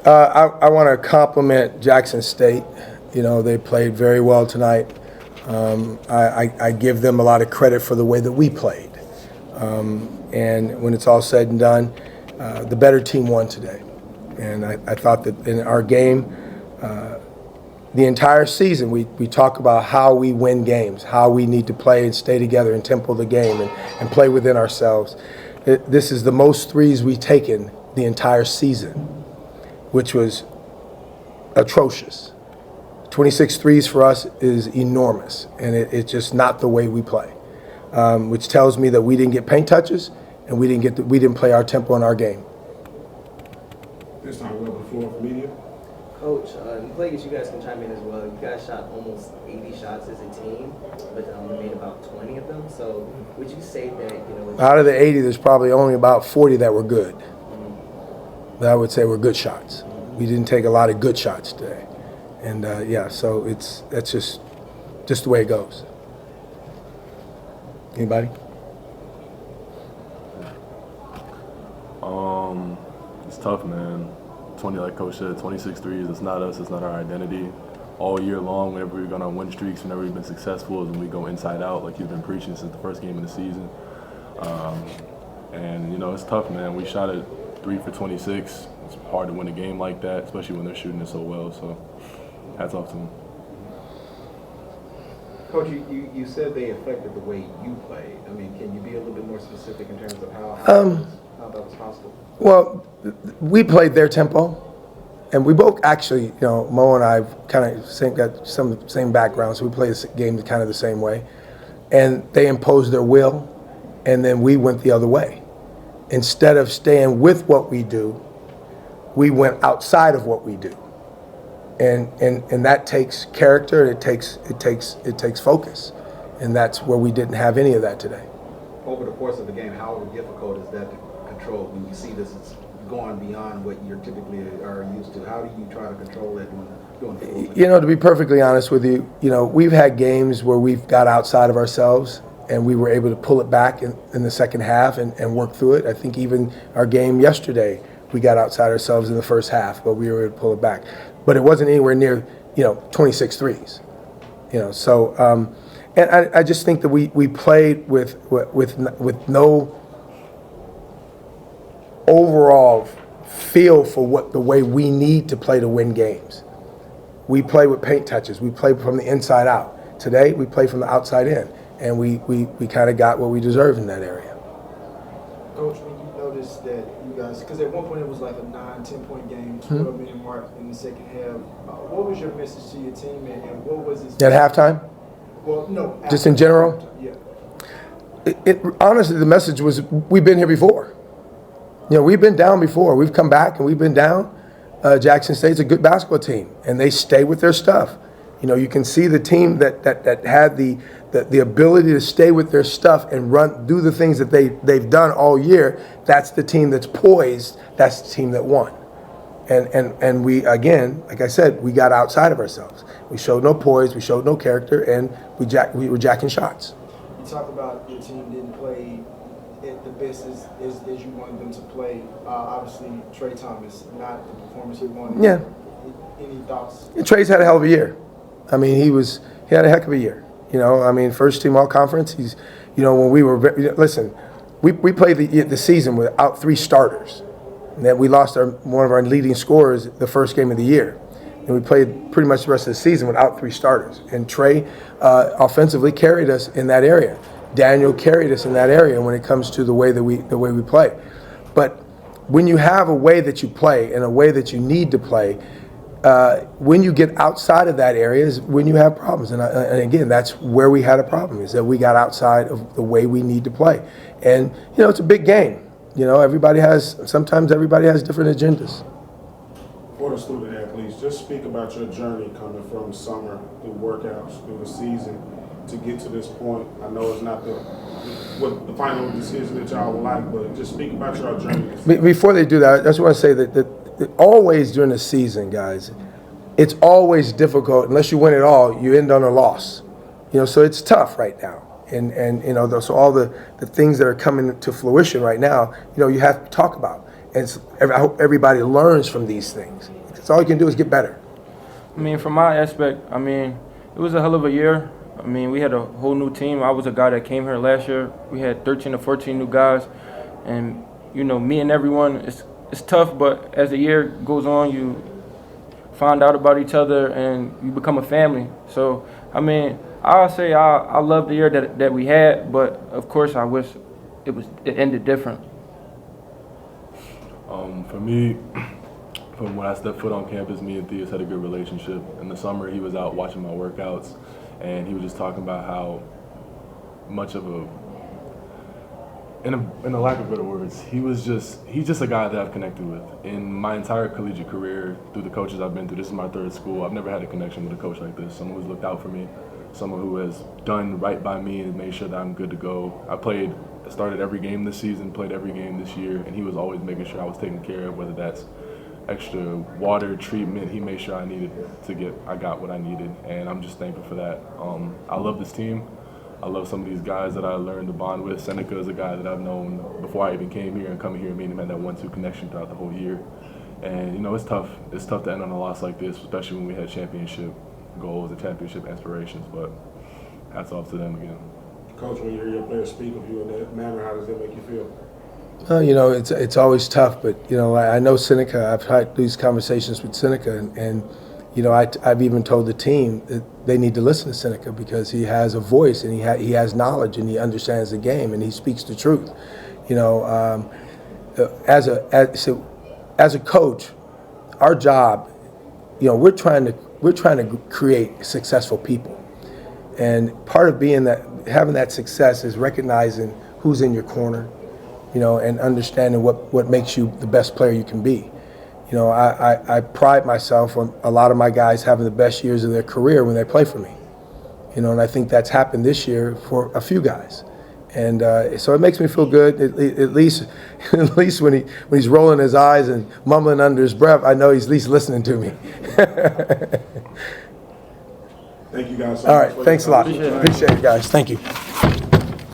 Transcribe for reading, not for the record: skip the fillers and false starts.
I want to compliment Jackson State. You know, they played very well tonight. I give them a lot of credit for the way that we played. And when it's all said and done, the better team won today. And I thought that in our game, the entire season, we talk about how we win games, how we need to play and stay together and tempo the game and play within ourselves. This is the most threes we've taken the entire season, which was atrocious. 26 threes for us is enormous, and it's just not the way we play, which tells me that we didn't get paint touches and we didn't play our tempo in our game. This time we'll open the floor for media. Coach, in Vegas, you guys can chime in as well. You guys shot almost 80 shots as a team, but made about 20 of them. So would you say that, out of the 80, there's probably only about 40 that were good. That I would say were good shots. We didn't take a lot of good shots today. And so that's just the way it goes. Anybody? It's tough, man. 20, like Coach said, 26 threes. It's not us. It's not our identity. All year long, whenever we've gone on win streaks, whenever we've been successful, is when we go inside out, like he's been preaching since the first game of the season. And it's tough, man. We shot at 3 for 26. It's hard to win a game like that, especially when they're shooting it so well. So, hats off to them. Coach, you said they affected the way you played. I mean, can you be a little bit more specific in terms of how that was possible? Well, we played their tempo, and we both actually, Mo and I kind of got some same background, so we played the game kind of the same way. And they imposed their will, and then we went the other way. Instead of staying with what we do, we went outside of what we do. And that takes character, it takes focus. And that's where we didn't have any of that today. Over the course of the game, how difficult is that to control when you see this is going beyond what you typically are used to? How do you try to control that during the full? To be perfectly honest with you, we've had games where we've got outside of ourselves and we were able to pull it back in the second half and work through it. I think even our game yesterday, we got outside ourselves in the first half, but we were able to pull it back. But it wasn't anywhere near, 26 threes. And I just think that we played with no overall feel for the way we need to play to win games. We play with paint touches. We play from the inside out. Today, we play from the outside in, and we kind of got what we deserve in that area. Coach, when you noticed that you guys, because at one point it was like a 9-10 point game, 12-minute mark in the second half, what was your message to your team, and what was it? At halftime? Well, no. Just in general? Yeah. Honestly, the message was, we've been here before. We've been down before. We've come back and we've been down. Jackson State's a good basketball team, and they stay with their stuff. You can see the team that had the ability to stay with their stuff and do the things that they've done all year. That's the team that's poised. That's the team that won. And we, again, like I said, we got outside of ourselves. We showed no poise, we showed no character, and we were jacking shots. You talk about your team didn't play at the best as you wanted them to play. Obviously, Trey Thomas, not the performance you wanted. Yeah. Any thoughts? Trey's had a hell of a year. I mean, he had a heck of a year. First team all conference. He's, when we were, listen, we played the season without 3 starters. And then we lost one of our leading scorers the first game of the year. And we played pretty much the rest of the season without 3 starters. And Trey offensively carried us in that area. Daniel carried us in that area when it comes to the way we play. But when you have a way that you play and a way that you need to play, when you get outside of that area is when you have problems. And again, that's where we had a problem, is that we got outside of the way we need to play. And, it's a big game. Sometimes everybody has different agendas. For the student athletes, just speak about your journey coming from summer through workouts, through the season, to get to this point. I know it's not the final decision that y'all would like, but just speak about your journey. Before they do that, I just want to say that always during the season, guys, it's always difficult. Unless you win it all, you end on a loss. So it's tough right now. And so all the things that are coming to fruition right now, you have to talk about. I hope everybody learns from these things. Because all you can do is get better. I mean, from my aspect, I mean, it was a hell of a year. I mean, we had a whole new team. I was a guy that came here last year. We had 13 or 14 new guys. And, you know, me and everyone, it's tough, but as the year goes on, you find out about each other and you become a family. So, I mean, I'll say I love the year that we had, but, of course, I wish it ended different. For me, from when I stepped foot on campus, me and Theus had a good relationship. In the summer, he was out watching my workouts, and he was just talking about how much of in a lack of better words, he's just a guy that I've connected with. In my entire collegiate career, through the coaches I've been through, this is my third school, I've never had a connection with a coach like this. Someone who's looked out for me, someone who has done right by me and made sure that I'm good to go. I started every game this season, played every game this year, and he was always making sure I was taken care of, whether that's extra water treatment. He made sure I got what I needed, and I'm just thankful for that. I love this team. I love some of these guys that I learned to bond with. Seneca is a guy that I've known before I even came here, and coming here and meeting him had that 1-2 connection throughout the whole year. And, you know, it's tough. It's tough to end on a loss like this, especially when we had championship goals and championship aspirations, but hats off to them again. Coach, when you hear your players speak of you in that manner, how does that make you feel? Well, you know, it's always tough, but, you know, I know Seneca. I've had these conversations with Seneca, and you know, I've even told the team that they need to listen to Seneca because he has a voice and he has knowledge and he understands the game and he speaks the truth. You know, as a coach, our job, you know, we're trying to create successful people, and part of having that success is recognizing who's in your corner, you know, and understanding what makes you the best player you can be. You know, I pride myself on a lot of my guys having the best years of their career when they play for me. You know, and I think that's happened this year for a few guys. And so it makes me feel good. At least when he's rolling his eyes and mumbling under his breath, I know he's at least listening to me. Thank you guys so All much. right, for your thanks a lot. time. Appreciate it, guys. Thank you.